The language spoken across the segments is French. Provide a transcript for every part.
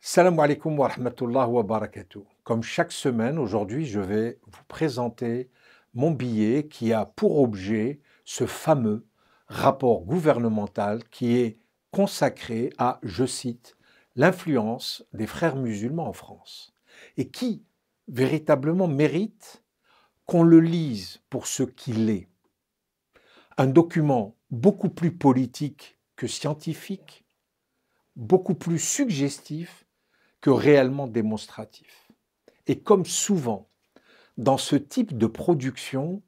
Salam alaikum wa rahmatullah wa barakatuh. Comme chaque semaine, aujourd'hui, je vais vous présenter mon billet qui a pour objet ce fameux rapport gouvernemental qui est consacré à, je cite, l'influence des frères musulmans en France et qui véritablement mérite qu'on le lise pour ce qu'il est. Un document beaucoup plus politique que scientifique, beaucoup plus suggestif que réellement démonstratif. Et comme souvent, dans ce type de production,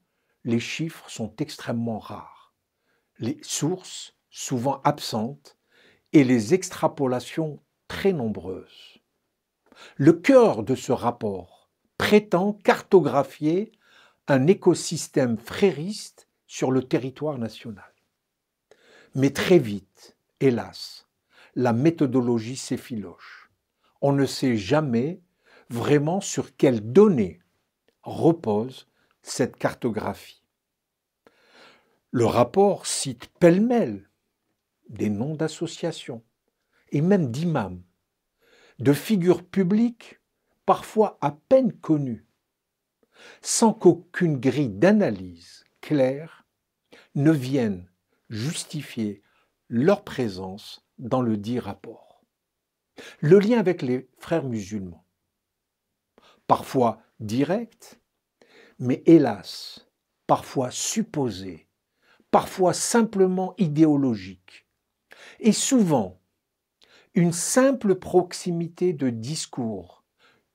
les chiffres sont extrêmement rares, les sources souvent absentes et les extrapolations très nombreuses. Le cœur de ce rapport prétend cartographier un écosystème frériste sur le territoire national. Mais très vite, hélas, la méthodologie s'effiloche. On ne sait jamais vraiment sur quelles données repose cette cartographie. Le rapport cite pêle-mêle des noms d'associations et même d'imams, de figures publiques parfois à peine connues, sans qu'aucune grille d'analyse claire ne vienne justifier leur présence dans le dit rapport. Le lien avec les frères musulmans, parfois direct, mais hélas, parfois supposé, parfois simplement idéologique, et souvent une simple proximité de discours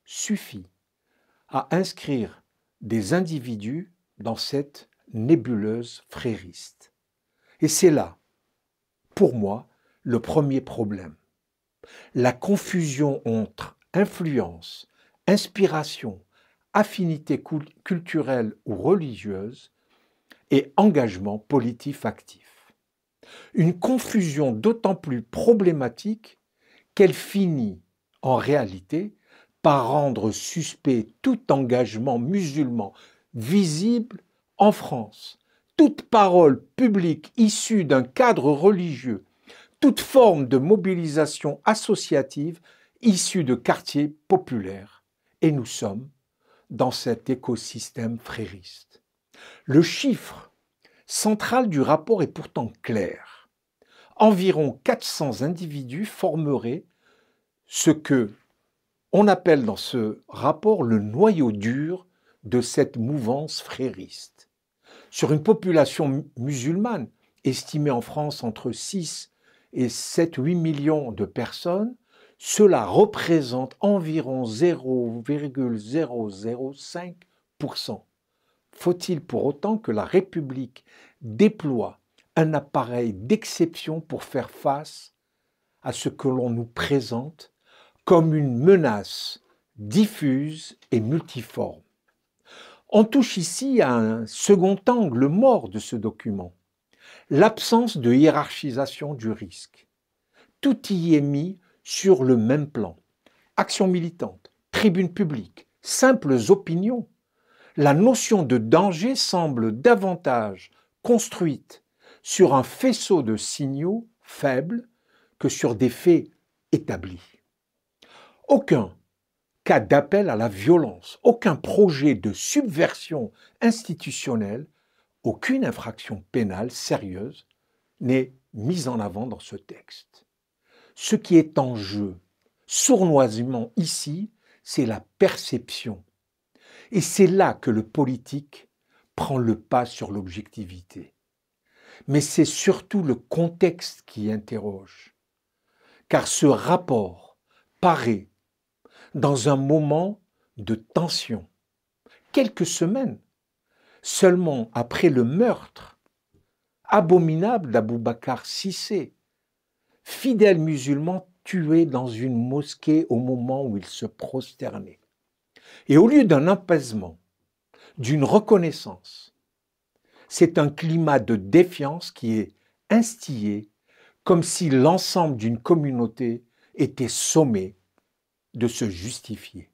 suffit à inscrire des individus dans cette nébuleuse frériste. Et c'est là, pour moi, le premier problème. La confusion entre influence, inspiration, affinité culturelle ou religieuse et engagement politique actif. Une confusion d'autant plus problématique qu'elle finit en réalité par rendre suspect tout engagement musulman visible en France, toute parole publique issue d'un cadre religieux, toute forme de mobilisation associative issue de quartiers populaires. Et nous sommes dans cet écosystème frériste. Le chiffre central du rapport est pourtant clair. Environ 400 individus formeraient ce que on appelle dans ce rapport le noyau dur de cette mouvance frériste. Sur une population musulmane estimée en France entre 6 et 7-8 millions de personnes, cela représente environ 0,005%. Faut-il pour autant que la République déploie un appareil d'exception pour faire face à ce que l'on nous présente comme une menace diffuse et multiforme? On touche ici à un second angle mort de ce document, l'absence de hiérarchisation du risque. Tout y est mis sur le même plan. Action militante, tribune publique, simples opinions. La notion de danger semble davantage construite sur un faisceau de signaux faibles que sur des faits établis. Aucun cas d'appel à la violence, aucun projet de subversion institutionnelle, aucune infraction pénale sérieuse n'est mise en avant dans ce texte. Ce qui est en jeu, sournoisement ici, c'est la perception. Et c'est là que le politique prend le pas sur l'objectivité. Mais c'est surtout le contexte qui interroge. Car ce rapport paraît dans un moment de tension, quelques semaines seulement après le meurtre abominable d'Aboubacar Cissé, fidèle musulman tué dans une mosquée au moment où il se prosternait. Et au lieu d'un apaisement, d'une reconnaissance, c'est un climat de défiance qui est instillé comme si l'ensemble d'une communauté était sommé de se justifier.